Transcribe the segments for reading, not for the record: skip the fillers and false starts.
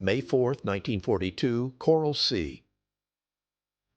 May 4, 1942, Coral Sea.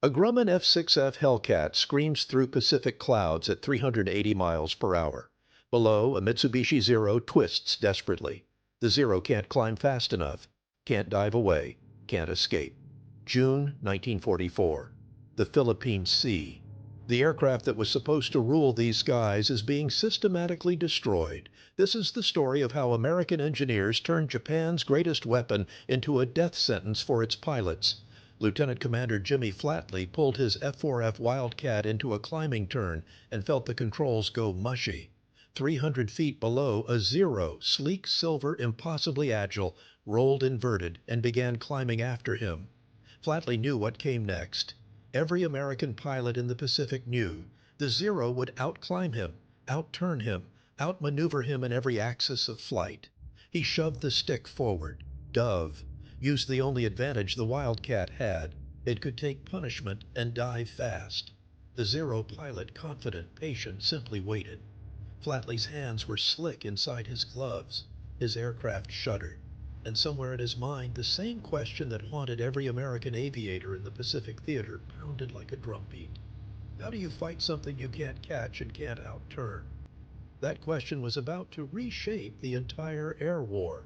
A Grumman F6F Hellcat screams through Pacific clouds at 380 miles per hour. Below, a Mitsubishi Zero twists desperately. The Zero can't climb fast enough, can't dive away, can't escape. June 1944. The Philippine Sea. The aircraft that was supposed to rule these skies is being systematically destroyed. This is the story of how American engineers turned Japan's greatest weapon into a death sentence for its pilots. Lieutenant Commander Jimmy Flatley pulled his F4F Wildcat into a climbing turn and felt the controls go mushy. 300 feet below, a Zero, sleek silver, impossibly agile, rolled inverted and began climbing after him. Flatley knew what came next. Every American pilot in the Pacific knew the Zero would outclimb him, outturn him, outmaneuver him in every axis of flight. He shoved the stick forward, dove, used the only advantage the Wildcat had. It could take punishment and dive fast. The Zero pilot, confident, patient, simply waited. Flatley's hands were slick inside his gloves. His aircraft shuddered. And somewhere in his mind, the same question that haunted every American aviator in the Pacific theater pounded like a drumbeat. How do you fight something you can't catch and can't outturn? That question was about to reshape the entire air war.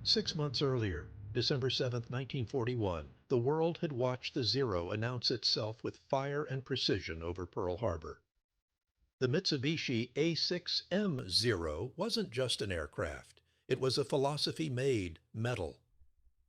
6 months earlier, December 7, 1941, the world had watched the Zero announce itself with fire and precision over Pearl Harbor. The Mitsubishi A6M Zero wasn't just an aircraft. It was a philosophy made metal.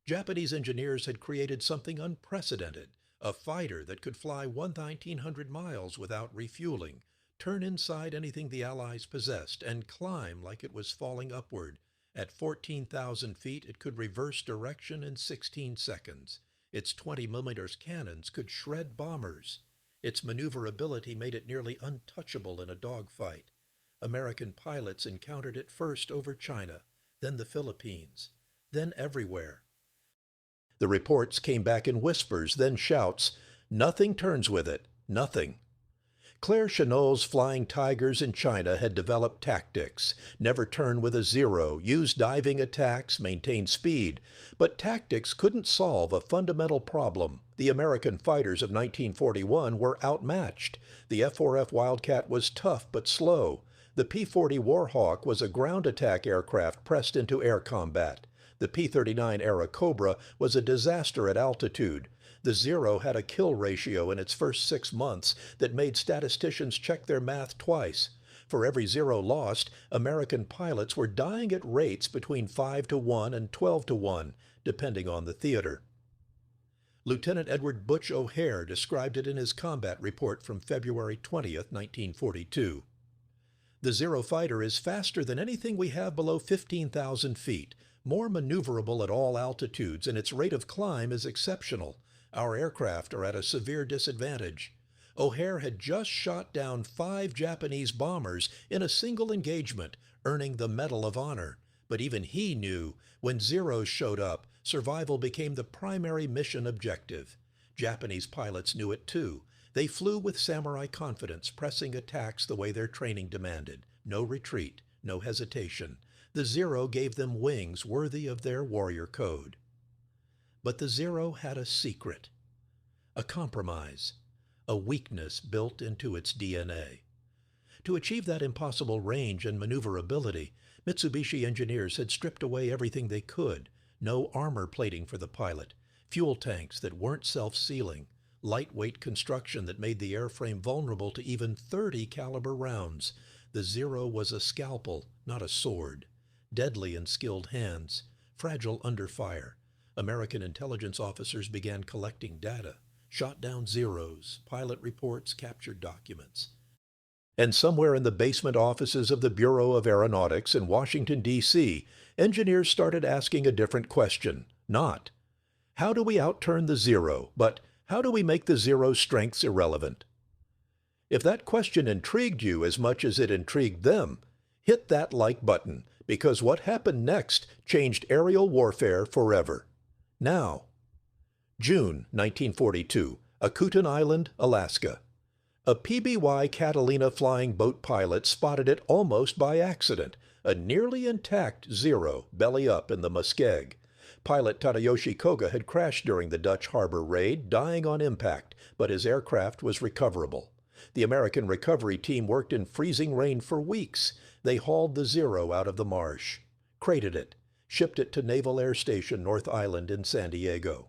Japanese engineers had created something unprecedented, a fighter that could fly 1,900 miles without refueling, turn inside anything the Allies possessed, and climb like it was falling upward. At 14,000 feet, it could reverse direction in 16 seconds. Its 20mm cannons could shred bombers. Its maneuverability made it nearly untouchable in a dogfight. American pilots encountered it first over China, then the Philippines, then everywhere. The reports came back in whispers, then shouts. Nothing turns with it, nothing. Claire Chennault's Flying Tigers in China had developed tactics. Never turn with a Zero, use diving attacks, maintain speed. But tactics couldn't solve a fundamental problem. The American fighters of 1941 were outmatched. The F4F Wildcat was tough but slow. The P-40 Warhawk was a ground attack aircraft pressed into air combat. The P-39 era Cobra was a disaster at altitude. The Zero had a kill ratio in its first 6 months that made statisticians check their math twice. For every Zero lost, American pilots were dying at rates between 5-1 and 12-1, depending on the theater. Lieutenant Edward Butch O'Hare described it in his combat report from February 20, 1942. The Zero fighter is faster than anything we have below 15,000 feet, more maneuverable at all altitudes, and its rate of climb is exceptional. Our aircraft are at a severe disadvantage. O'Hare had just shot down 5 Japanese bombers in a single engagement, earning the Medal of Honor. But even he knew, when Zeros showed up, survival became the primary mission objective. Japanese pilots knew it too. They flew with samurai confidence, pressing attacks the way their training demanded. No retreat, no hesitation. The Zero gave them wings worthy of their warrior code. But the Zero had a secret, a compromise, a weakness built into its DNA. To achieve that impossible range and maneuverability, Mitsubishi engineers had stripped away everything they could. No armor plating for the pilot, fuel tanks that weren't self-sealing, lightweight construction that made the airframe vulnerable to even .30 caliber rounds. The Zero was a scalpel, not a sword. Deadly in skilled hands, fragile under fire. American intelligence officers began collecting data, shot down Zeros, pilot reports, captured documents. And somewhere in the basement offices of the Bureau of Aeronautics in Washington, D.C., engineers started asking a different question. Not, how do we outturn the Zero, but how do we make the Zero's strengths irrelevant? If that question intrigued you as much as it intrigued them, hit that like button, because what happened next changed aerial warfare forever. Now, June 1942, Akutan Island, Alaska. A PBY Catalina flying boat pilot spotted it almost by accident, a nearly intact Zero belly up in the muskeg. Pilot Tadayoshi Koga had crashed during the Dutch harbor raid, dying on impact, but his aircraft was recoverable. The American recovery team worked in freezing rain for weeks. They hauled the Zero out of the marsh, crated it, shipped it to Naval Air Station North Island in San Diego.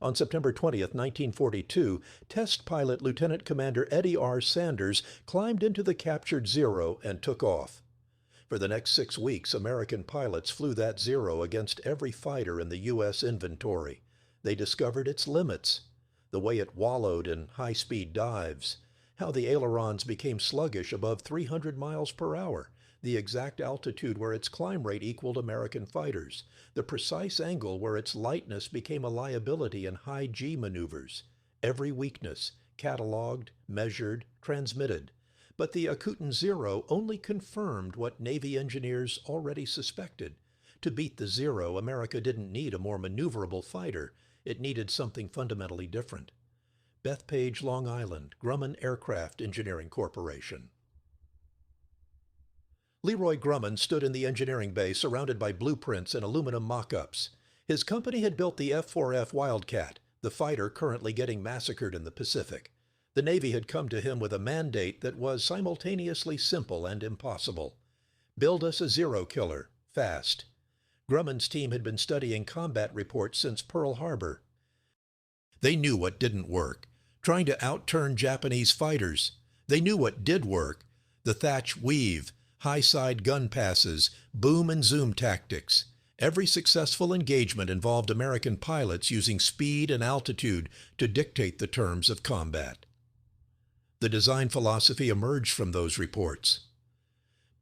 On September 20th, 1942, test pilot Lieutenant Commander Eddie R. Sanders climbed into the captured Zero and took off. For the next 6 weeks, American pilots flew that Zero against every fighter in the U.S. inventory. They discovered its limits, the way it wallowed in high-speed dives, how the ailerons became sluggish above 300 miles per hour, the exact altitude where its climb rate equaled American fighters, the precise angle where its lightness became a liability in high G maneuvers. Every weakness, cataloged, measured, transmitted. But the Agile Zero only confirmed what Navy engineers already suspected. To beat the Zero, America didn't need a more maneuverable fighter. It needed something fundamentally different. Bethpage, Long Island, Grumman Aircraft Engineering Corporation. Leroy Grumman stood in the engineering bay surrounded by blueprints and aluminum mock-ups. His company had built the F4F Wildcat, the fighter currently getting massacred in the Pacific. The Navy had come to him with a mandate that was simultaneously simple and impossible. Build us a Zero killer, fast. Grumman's team had been studying combat reports since Pearl Harbor. They knew what didn't work, trying to outturn Japanese fighters. They knew what did work, the thatch weave, high-side gun passes, boom and zoom tactics. Every successful engagement involved American pilots using speed and altitude to dictate the terms of combat. The design philosophy emerged from those reports.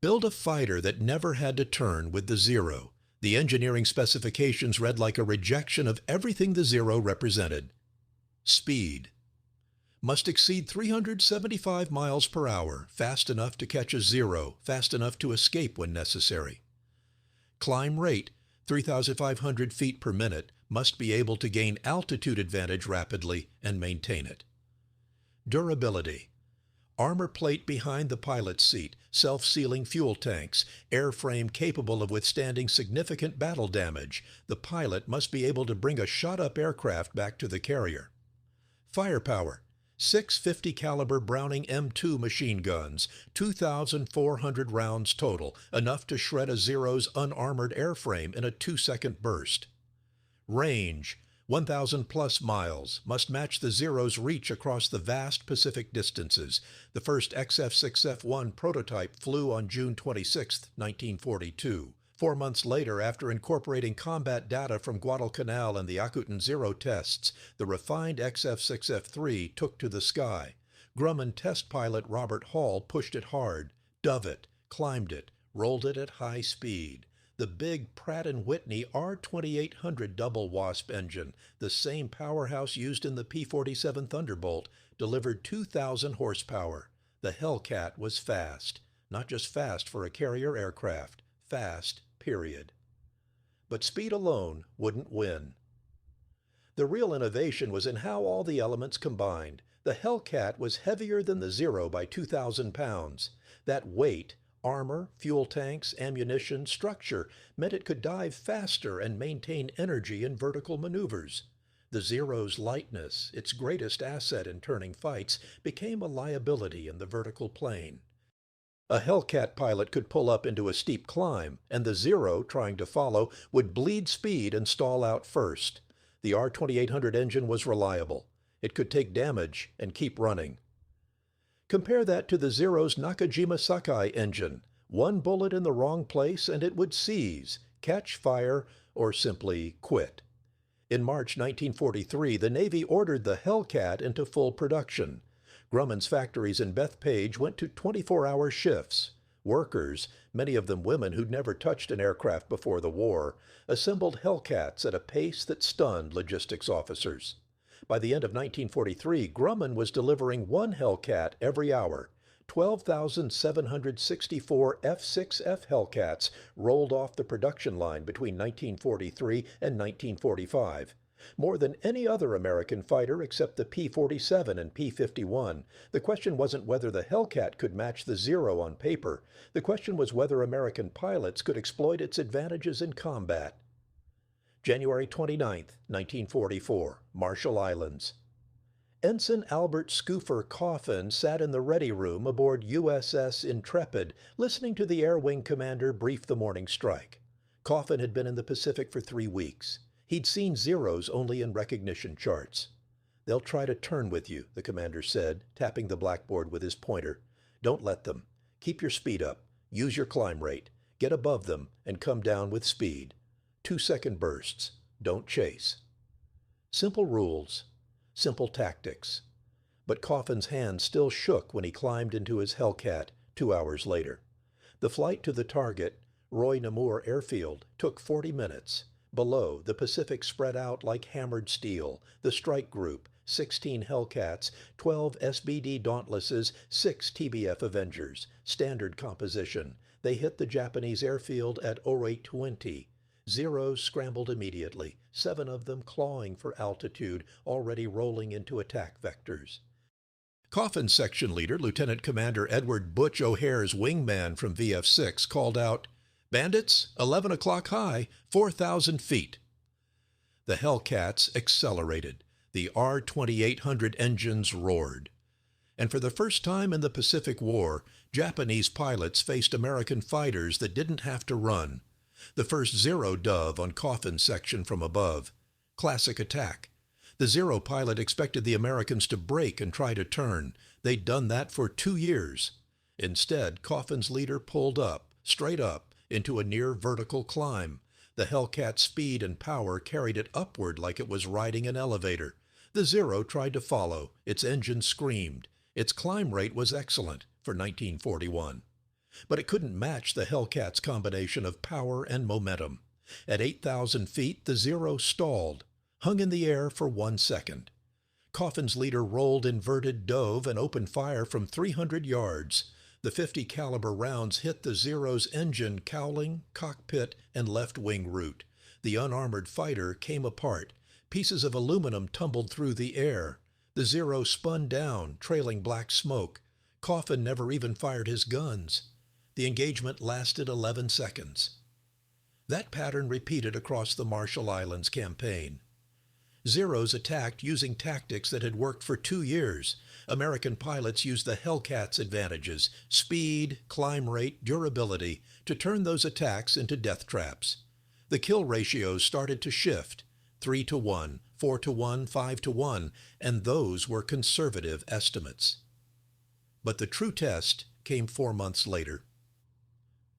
Build a fighter that never had to turn with the Zero. The engineering specifications read like a rejection of everything the Zero represented. Speed. Must exceed 375 miles per hour, fast enough to catch a Zero, fast enough to escape when necessary. Climb rate, 3,500 feet per minute, must be able to gain altitude advantage rapidly and maintain it. Durability. Armor plate behind the pilot's seat, self-sealing fuel tanks, airframe capable of withstanding significant battle damage. The pilot must be able to bring a shot-up aircraft back to the carrier. Firepower. 6 50 caliber Browning M2 machine guns, 2,400 rounds total, enough to shred a Zero's unarmored airframe in a 2-second burst. Range. 1,000 plus miles, must match the Zero's reach across the vast Pacific distances. The first XF6F1 prototype flew on June 26, 1942. 4 months later, after incorporating combat data from Guadalcanal and the Agile Zero tests, the refined XF6F3 took to the sky. Grumman test pilot Robert Hall pushed it hard, dove it, climbed it, rolled it at high speed. The big Pratt & Whitney R2800 double wasp engine, the same powerhouse used in the P-47 Thunderbolt, delivered 2,000 horsepower. The Hellcat was fast. Not just fast for a carrier aircraft. Fast, period. But speed alone wouldn't win. The real innovation was in how all the elements combined. The Hellcat was heavier than the Zero by 2,000 pounds. That weight, armor, fuel tanks, ammunition, structure, meant it could dive faster and maintain energy in vertical maneuvers. The Zero's lightness, its greatest asset in turning fights, became a liability in the vertical plane. A Hellcat pilot could pull up into a steep climb, and the Zero, trying to follow, would bleed speed and stall out first. The R2800 engine was reliable. It could take damage and keep running. Compare that to the Zero's Nakajima Sakai engine. One bullet in the wrong place and it would seize, catch fire, or simply quit. In March 1943, the Navy ordered the Hellcat into full production. Grumman's factories in Bethpage went to 24-hour shifts. Workers, many of them women who'd never touched an aircraft before the war, assembled Hellcats at a pace that stunned logistics officers. By the end of 1943, Grumman was delivering one Hellcat every hour. 12,764 F6F Hellcats rolled off the production line between 1943 and 1945. More than any other American fighter except the P-47 and P-51. The question wasn't whether the Hellcat could match the Zero on paper. The question was whether American pilots could exploit its advantages in combat. January 29, 1944, Marshall Islands. Ensign Albert Scoofer Coffin sat in the ready room aboard USS Intrepid, listening to the Air Wing commander brief the morning strike. Coffin had been in the Pacific for 3 weeks. He'd seen zeros only in recognition charts. "They'll try to turn with you," the commander said, tapping the blackboard with his pointer. "Don't let them. Keep your speed up. Use your climb rate. Get above them and come down with speed. 2-second bursts. Don't chase." Simple rules. Simple tactics. But Coffin's hand still shook when he climbed into his Hellcat 2 hours later. The flight to the target, Roy Namur Airfield, took 40 minutes. Below, the Pacific spread out like hammered steel. The strike group, 16 Hellcats, 12 SBD Dauntlesses, 6 TBF Avengers. Standard composition. They hit the Japanese airfield at 0820. Zeros scrambled immediately, 7 of them clawing for altitude, already rolling into attack vectors. Coffin's section leader, Lieutenant Commander Edward Butch O'Hare's wingman from VF6, called out, "Bandits, 11 o'clock high, 4,000 feet." The Hellcats accelerated. The R-2800 engines roared. And for the first time in the Pacific War, Japanese pilots faced American fighters that didn't have to run. The first Zero dove on Coffin's section from above. Classic attack. The Zero pilot expected the Americans to brake and try to turn. They'd done that for 2 years. Instead, Coffin's leader pulled up, straight up, into a near vertical climb. The Hellcat's speed and power carried it upward like it was riding an elevator. The Zero tried to follow. Its engine screamed. Its climb rate was excellent for 1941. But it couldn't match the Hellcat's combination of power and momentum. At 8,000 feet, the Zero stalled, hung in the air for 1 second. Coffin's leader rolled inverted dove and opened fire from 300 yards. The 50 caliber rounds hit the Zero's engine, cowling, cockpit, and left wing root. The unarmored fighter came apart. Pieces of aluminum tumbled through the air. The Zero spun down, trailing black smoke. Coffin never even fired his guns. The engagement lasted 11 seconds. That pattern repeated across the Marshall Islands campaign. Zeros attacked using tactics that had worked for 2 years. American pilots used the Hellcat's advantages, speed, climb rate, durability, to turn those attacks into death traps. The kill ratios started to shift, 3-to-1, 4-to-1, 5-to-1, and those were conservative estimates. But the true test came 4 months later.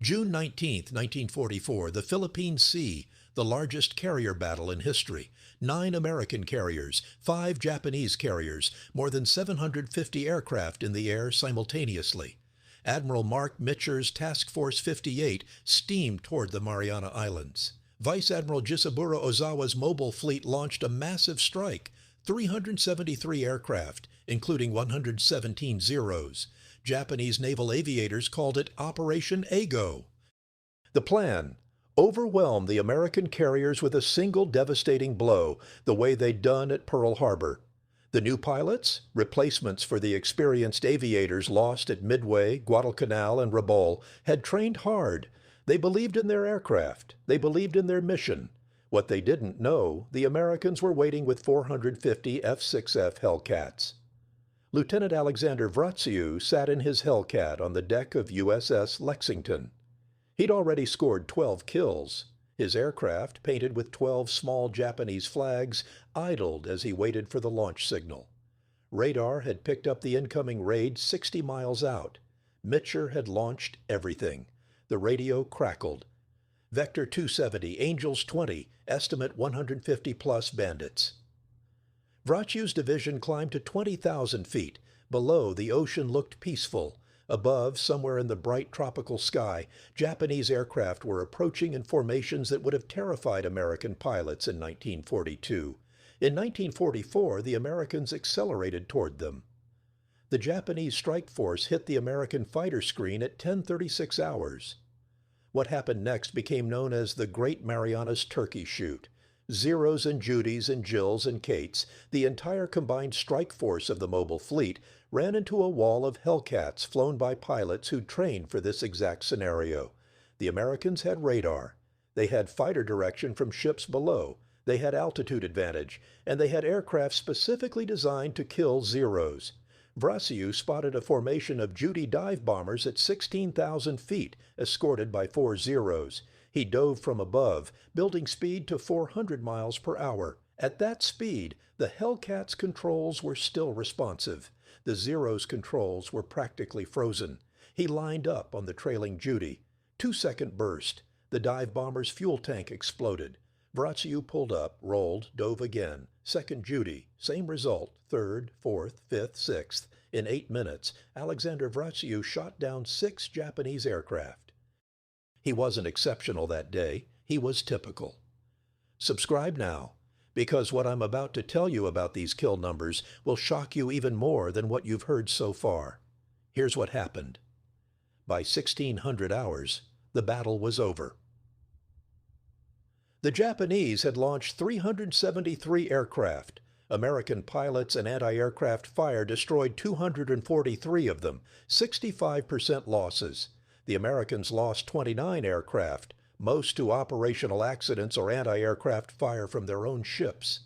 June 19, 1944, the Philippine Sea, the largest carrier battle in history. 9 American carriers, 5 Japanese carriers, more than 750 aircraft in the air simultaneously. Admiral Mark Mitcher's Task Force 58 steamed toward the Mariana Islands. Vice Admiral Jisaburo Ozawa's mobile fleet launched a massive strike, 373 aircraft, including 117 Zeros. Japanese naval aviators called it Operation Ago. The plan: overwhelm the American carriers with a single devastating blow, the way they'd done at Pearl Harbor. The new pilots, replacements for the experienced aviators lost at Midway, Guadalcanal, and Rabaul, had trained hard. They believed in their aircraft. They believed in their mission. What they didn't know, the Americans were waiting with 450 F6F Hellcats. Lieutenant Alexander Vratsiu sat in his Hellcat on the deck of USS Lexington. He'd already scored 12 kills. His aircraft, painted with 12 small Japanese flags, idled as he waited for the launch signal. Radar had picked up the incoming raid 60 miles out. Mitcher had launched everything. The radio crackled. Vector 270, Angels 20, estimate 150-plus bandits. Vratsiu's division climbed to 20,000 feet. Below, the ocean looked peaceful. Above, somewhere in the bright tropical sky, Japanese aircraft were approaching in formations that would have terrified American pilots in 1942. In 1944, the Americans accelerated toward them. The Japanese strike force hit the American fighter screen at 10:36 hours. What happened next became known as the Great Marianas Turkey Shoot. Zeros and Judys and Jills and Kates, the entire combined strike force of the mobile fleet, ran into a wall of Hellcats flown by pilots who'd trained for this exact scenario. The Americans had radar. They had fighter direction from ships below, they had altitude advantage, and they had aircraft specifically designed to kill Zeros. Vrasiu spotted a formation of Judy dive bombers at 16,000 feet, escorted by 4 Zeros. He dove from above, building speed to 400 miles per hour. At that speed, the Hellcat's controls were still responsive. The Zero's controls were practically frozen. He lined up on the trailing Judy. 2-second burst. The dive bomber's fuel tank exploded. Vrasiu pulled up, rolled, dove again. Second Judy, same result. Third, fourth, fifth, sixth. In 8 minutes, Alexander Vrasiu shot down 6 Japanese aircraft. He wasn't exceptional that day. He was typical. Subscribe now, because what I'm about to tell you about these kill numbers will shock you even more than what you've heard so far. Here's what happened. By 1600 hours, the battle was over. The Japanese had launched 373 aircraft. American pilots and anti-aircraft fire destroyed 243 of them, 65% losses. The Americans lost 29 aircraft, most to operational accidents or anti-aircraft fire from their own ships.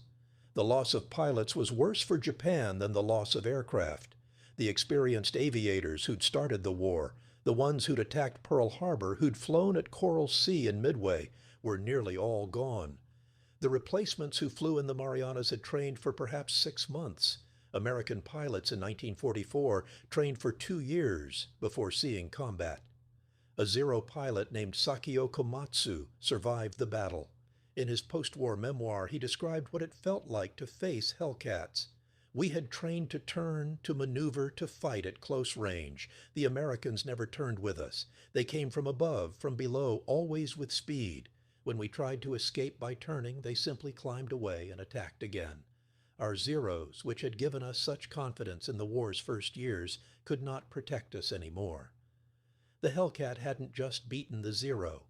The loss of pilots was worse for Japan than the loss of aircraft. The experienced aviators who'd started the war, the ones who'd attacked Pearl Harbor, who'd flown at Coral Sea and Midway, were nearly all gone. The replacements who flew in the Marianas had trained for perhaps 6 months. American pilots in 1944 trained for 2 years before seeing combat. A Zero pilot named Sakio Komatsu survived the battle. In his post-war memoir, he described what it felt like to face Hellcats. We had trained to turn, to maneuver, to fight at close range. The Americans never turned with us. They came from above, from below, always with speed. When we tried to escape by turning, they simply climbed away and attacked again. Our Zeros, which had given us such confidence in the war's first years, could not protect us anymore. The Hellcat hadn't just beaten the Zero.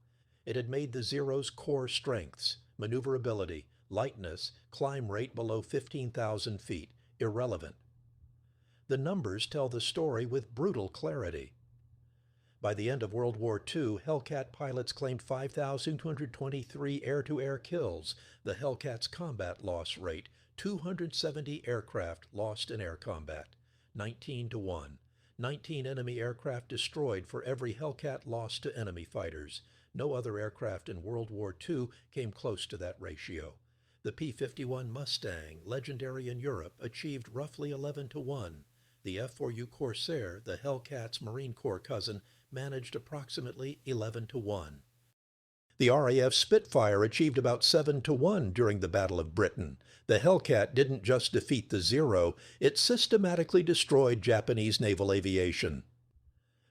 It had made the Zero's core strengths, maneuverability, lightness, climb rate below 15,000 feet, irrelevant. The numbers tell the story with brutal clarity. By the end of World War II, Hellcat pilots claimed 5,223 air-to-air kills. The Hellcat's combat loss rate, 270 aircraft lost in air combat, 19-1. 19 enemy aircraft destroyed for every Hellcat lost to enemy fighters. No other aircraft in World War II came close to that ratio. The P-51 Mustang, legendary in Europe, achieved roughly 11-1. The F-4U Corsair, the Hellcat's Marine Corps cousin, managed approximately 11-1. The RAF Spitfire achieved about 7-1 during the Battle of Britain. The Hellcat didn't just defeat the Zero, it systematically destroyed Japanese naval aviation.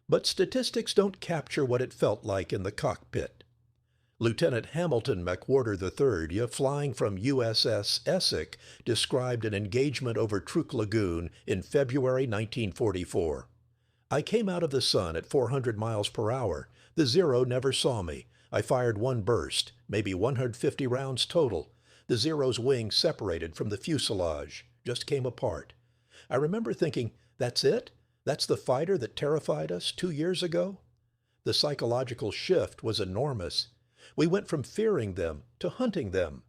But statistics don't capture what it felt like in the cockpit. Lieutenant Hamilton McWhorter III, flying from USS Essex, described an engagement over Truk Lagoon in February 1944. I came out of the sun at 400 miles per hour. The Zero never saw me. I fired one burst, maybe 150 rounds total. The Zero's wings separated from the fuselage, just came apart. I remember thinking, that's it? That's the fighter that terrified us 2 years ago? The psychological shift was enormous. We went from fearing them to hunting them.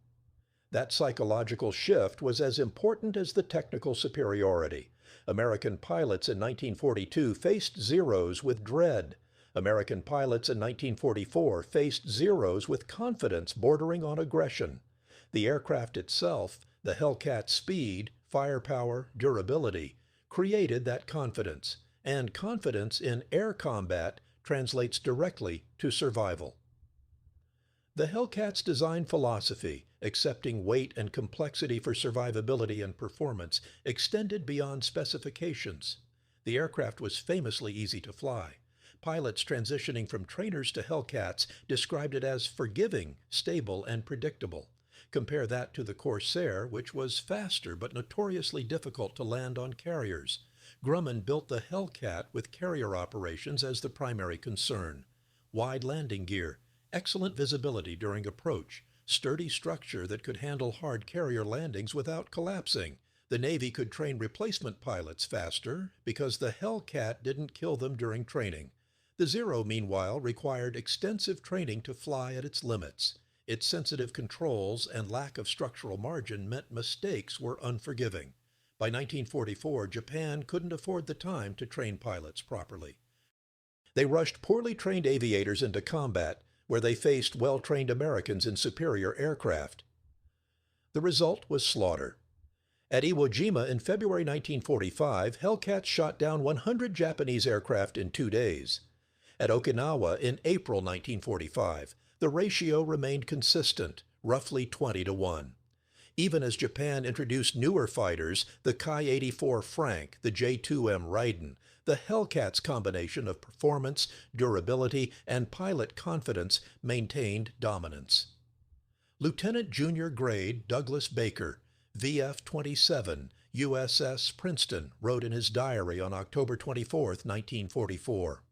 That psychological shift was as important as the technical superiority. American pilots in 1942 faced Zeros with dread. American pilots in 1944 faced Zeros with confidence bordering on aggression. The aircraft itself, the Hellcat's speed, firepower, durability, created that confidence, and confidence in air combat translates directly to survival. The Hellcat's design philosophy, accepting weight and complexity for survivability and performance, extended beyond specifications. The aircraft was famously easy to fly. Pilots transitioning from trainers to Hellcats described it as forgiving, stable, and predictable. Compare that to the Corsair, which was faster but notoriously difficult to land on carriers. Grumman built the Hellcat with carrier operations as the primary concern. Wide landing gear, excellent visibility during approach, sturdy structure that could handle hard carrier landings without collapsing. The Navy could train replacement pilots faster because the Hellcat didn't kill them during training. The Zero, meanwhile, required extensive training to fly at its limits. Its sensitive controls and lack of structural margin meant mistakes were unforgiving. By 1944, Japan couldn't afford the time to train pilots properly. They rushed poorly trained aviators into combat, where they faced well-trained Americans in superior aircraft. The result was slaughter. At Iwo Jima in February 1945, Hellcats shot down 100 Japanese aircraft in 2 days. At Okinawa in April 1945, the ratio remained consistent, roughly 20-1. Even as Japan introduced newer fighters, the Ki-84 Frank, the J-2M Raiden, the Hellcat's combination of performance, durability, and pilot confidence maintained dominance. Lieutenant Junior Grade Douglas Baker, VF-27, USS Princeton, wrote in his diary on October 24, 1944.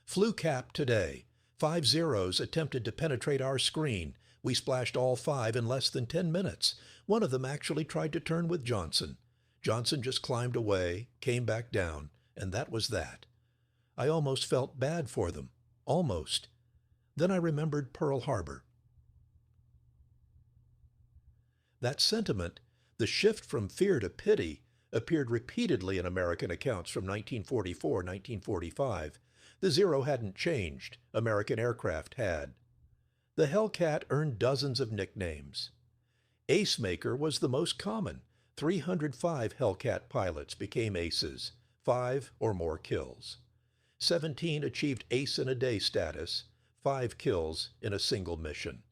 Flew cap today. 5 Zeros attempted to penetrate our screen. We splashed all 5 in less than 10 minutes. One of them actually tried to turn with Johnson. Johnson just climbed away, came back down, and that was that. I almost felt bad for them. Almost. Then I remembered Pearl Harbor. That sentiment, the shift from fear to pity, appeared repeatedly in American accounts from 1944-1945. The Zero hadn't changed. American aircraft had. The Hellcat earned dozens of nicknames. Ace Maker was the most common. 305 Hellcat pilots became aces, 5 or more kills. 17 achieved ace in a day status, 5 kills in a single mission.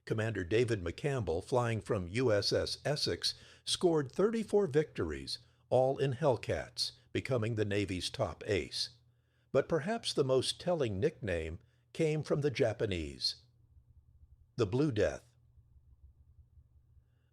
Commander David McCampbell, flying from USS Essex, scored 34 victories, all in Hellcats, becoming the Navy's top ace. But perhaps the most telling nickname came from the Japanese. The Blue Death.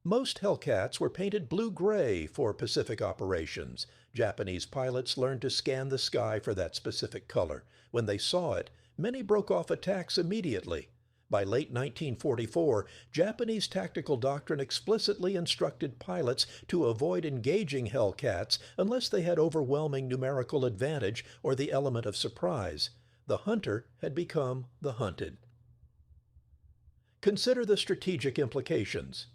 Most Hellcats were painted blue-gray for Pacific operations. Japanese pilots learned to scan the sky for that specific color. When they saw it, many broke off attacks immediately. By late 1944, Japanese tactical doctrine explicitly instructed pilots to avoid engaging Hellcats unless they had overwhelming numerical advantage or the element of surprise. The hunter had become the hunted. Consider the strategic implications.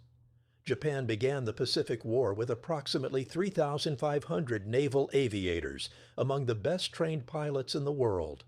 Japan began the Pacific War with approximately 3,500 naval aviators, among the best-trained pilots in the world.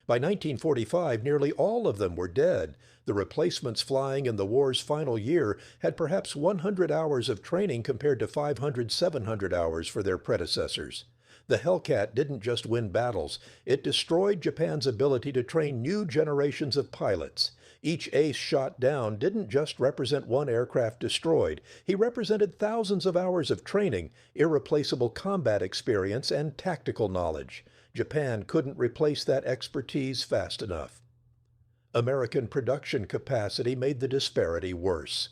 By 1945, nearly all of them were dead. The replacements flying in the war's final year had perhaps 100 hours of training compared to 500-700 hours for their predecessors. The Hellcat didn't just win battles, it destroyed Japan's ability to train new generations of pilots. Each ace shot down didn't just represent one aircraft destroyed. He represented thousands of hours of training, irreplaceable combat experience, and tactical knowledge. Japan couldn't replace that expertise fast enough. American production capacity made the disparity worse.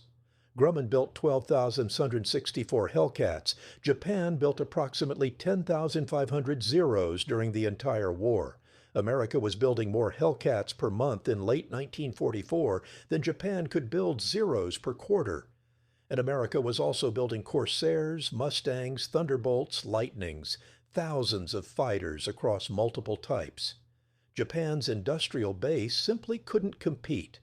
Grumman built 12,664 Hellcats. Japan built approximately 10,500 Zeros during the entire war. America was building more Hellcats per month in late 1944 than Japan could build Zeros per quarter. And America was also building Corsairs, Mustangs, Thunderbolts, Lightnings, thousands of fighters across multiple types. Japan's industrial base simply couldn't compete.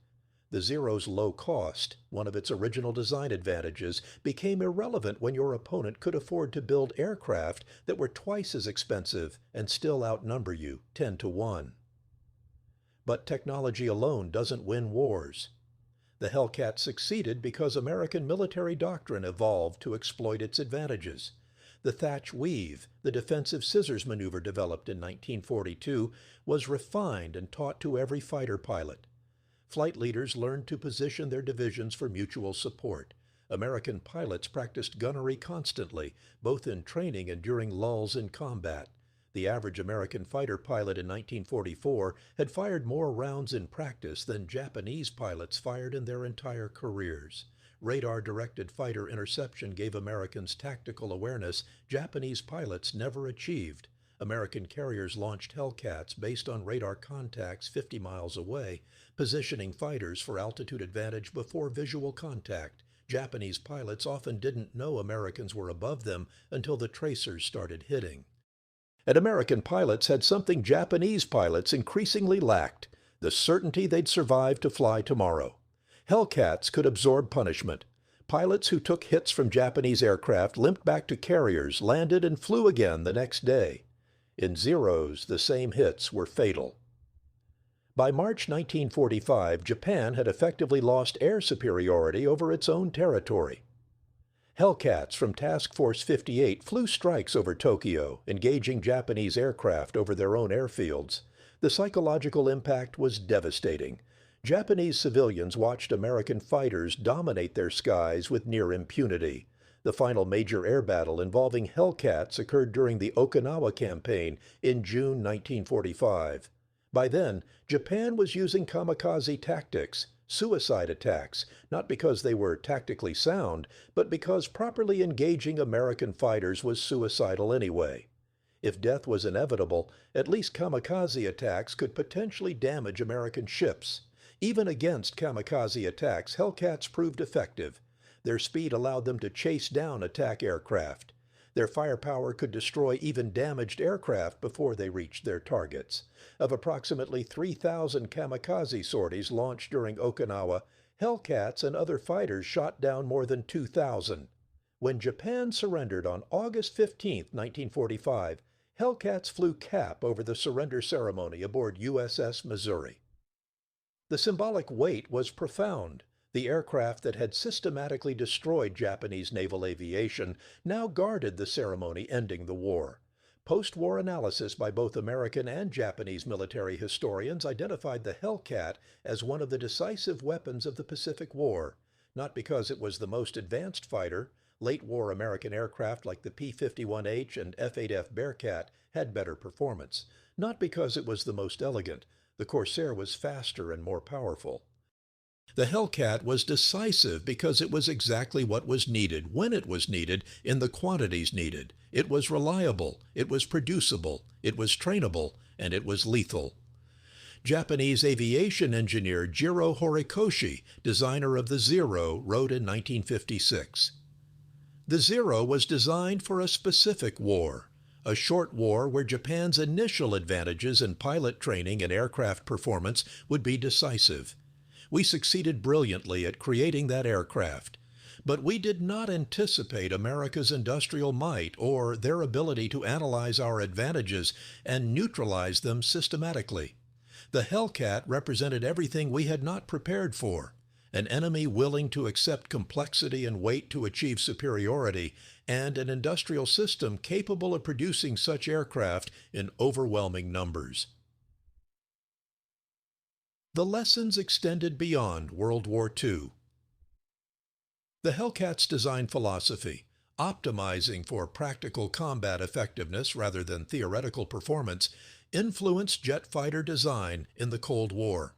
The Zero's low cost, one of its original design advantages, became irrelevant when your opponent could afford to build aircraft that were twice as expensive and still outnumber you 10-1. But technology alone doesn't win wars. The Hellcat succeeded because American military doctrine evolved to exploit its advantages. The Thatch Weave, the defensive scissors maneuver developed in 1942, was refined and taught to every fighter pilot. Flight leaders learned to position their divisions for mutual support. American pilots practiced gunnery constantly, both in training and during lulls in combat. The average American fighter pilot in 1944 had fired more rounds in practice than Japanese pilots fired in their entire careers. Radar-directed fighter interception gave Americans tactical awareness Japanese pilots never achieved. American carriers launched Hellcats based on radar contacts 50 miles away, positioning fighters for altitude advantage before visual contact. Japanese pilots often didn't know Americans were above them until the tracers started hitting. And American pilots had something Japanese pilots increasingly lacked: the certainty they'd survive to fly tomorrow. Hellcats could absorb punishment. Pilots who took hits from Japanese aircraft limped back to carriers, landed, and flew again the next day. In Zeros, the same hits were fatal. By March 1945, Japan had effectively lost air superiority over its own territory. Hellcats from Task Force 58 flew strikes over Tokyo, engaging Japanese aircraft over their own airfields. The psychological impact was devastating. Japanese civilians watched American fighters dominate their skies with near impunity. The final major air battle involving Hellcats occurred during the Okinawa campaign in June 1945. By then, Japan was using kamikaze tactics, suicide attacks, not because they were tactically sound, but because properly engaging American fighters was suicidal anyway. If death was inevitable, at least kamikaze attacks could potentially damage American ships. Even against kamikaze attacks, Hellcats proved effective. Their speed allowed them to chase down attack aircraft. Their firepower could destroy even damaged aircraft before they reached their targets. Of approximately 3,000 kamikaze sorties launched during Okinawa, Hellcats and other fighters shot down more than 2,000. When Japan surrendered on August 15, 1945, Hellcats flew cap over the surrender ceremony aboard USS Missouri. The symbolic weight was profound. The aircraft that had systematically destroyed Japanese naval aviation now guarded the ceremony ending the war. Post-war analysis by both American and Japanese military historians identified the Hellcat as one of the decisive weapons of the Pacific War, not because it was the most advanced fighter. Late-war American aircraft like the P-51H and F-8F Bearcat had better performance, not because it was the most elegant. The Corsair was faster and more powerful. The Hellcat was decisive because it was exactly what was needed, when it was needed, in the quantities needed. It was reliable, it was producible, it was trainable, and it was lethal. Japanese aviation engineer Jiro Horikoshi, designer of the Zero, wrote in 1956, "The Zero was designed for a specific war, a short war where Japan's initial advantages in pilot training and aircraft performance would be decisive. We succeeded brilliantly at creating that aircraft, but we did not anticipate America's industrial might or their ability to analyze our advantages and neutralize them systematically. The Hellcat represented everything we had not prepared for: an enemy willing to accept complexity and weight to achieve superiority, and an industrial system capable of producing such aircraft in overwhelming numbers." The lessons extended beyond World War II. The Hellcat's design philosophy, optimizing for practical combat effectiveness rather than theoretical performance, influenced jet fighter design in the Cold War.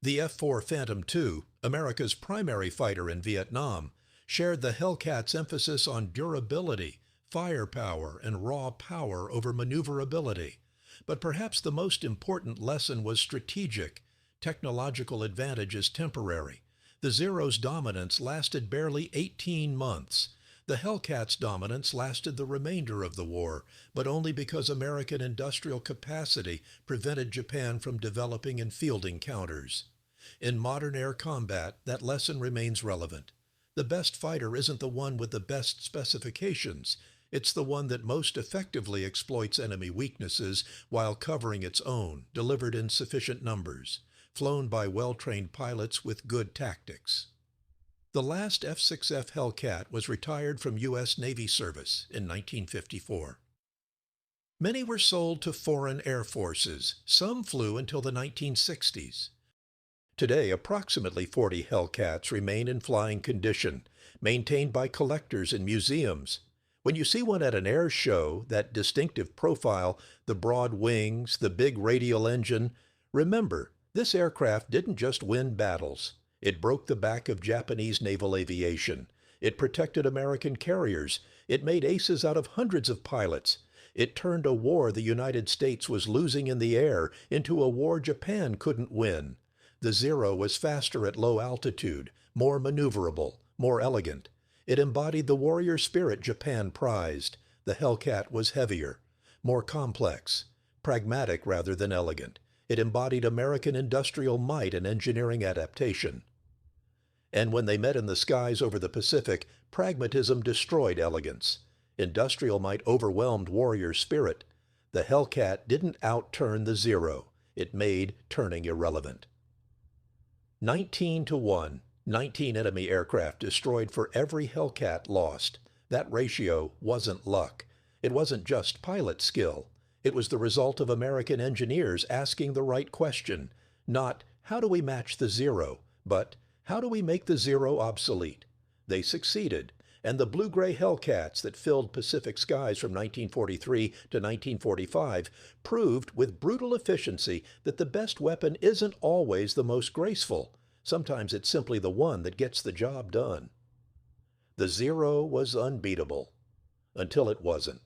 The F-4 Phantom II, America's primary fighter in Vietnam, shared the Hellcat's emphasis on durability, firepower, and raw power over maneuverability. But perhaps the most important lesson was strategic. Technological advantage is temporary. The Zero's dominance lasted barely 18 months. The Hellcat's dominance lasted the remainder of the war, but only because American industrial capacity prevented Japan from developing and fielding counters. In modern air combat, that lesson remains relevant. The best fighter isn't the one with the best specifications. It's the one that most effectively exploits enemy weaknesses while covering its own, delivered in sufficient numbers, flown by well-trained pilots with good tactics. The last F6F Hellcat was retired from U.S. Navy service in 1954. Many were sold to foreign air forces. Some flew until the 1960s. Today, approximately 40 Hellcats remain in flying condition, maintained by collectors in museums. When you see one at an air show, that distinctive profile, the broad wings, the big radial engine, remember, this aircraft didn't just win battles. It broke the back of Japanese naval aviation. It protected American carriers. It made aces out of hundreds of pilots. It turned a war the United States was losing in the air into a war Japan couldn't win. The Zero was faster at low altitude, more maneuverable, more elegant. It embodied the warrior spirit Japan prized. The Hellcat was heavier. more complex, pragmatic rather than elegant. It embodied American industrial might and engineering adaptation. And when they met in the skies over the Pacific, pragmatism destroyed elegance. Industrial might overwhelmed warrior spirit. The Hellcat didn't outturn the Zero. It made turning irrelevant. 19-1, 19 enemy aircraft destroyed for every Hellcat lost. That ratio wasn't luck. It wasn't just pilot skill. It was the result of American engineers asking the right question. Not, how do we match the Zero, but how do we make the Zero obsolete? They succeeded, and the blue-gray Hellcats that filled Pacific skies from 1943 to 1945 proved with brutal efficiency that the best weapon isn't always the most graceful. Sometimes it's simply the one that gets the job done. The Zero was unbeatable, until it wasn't.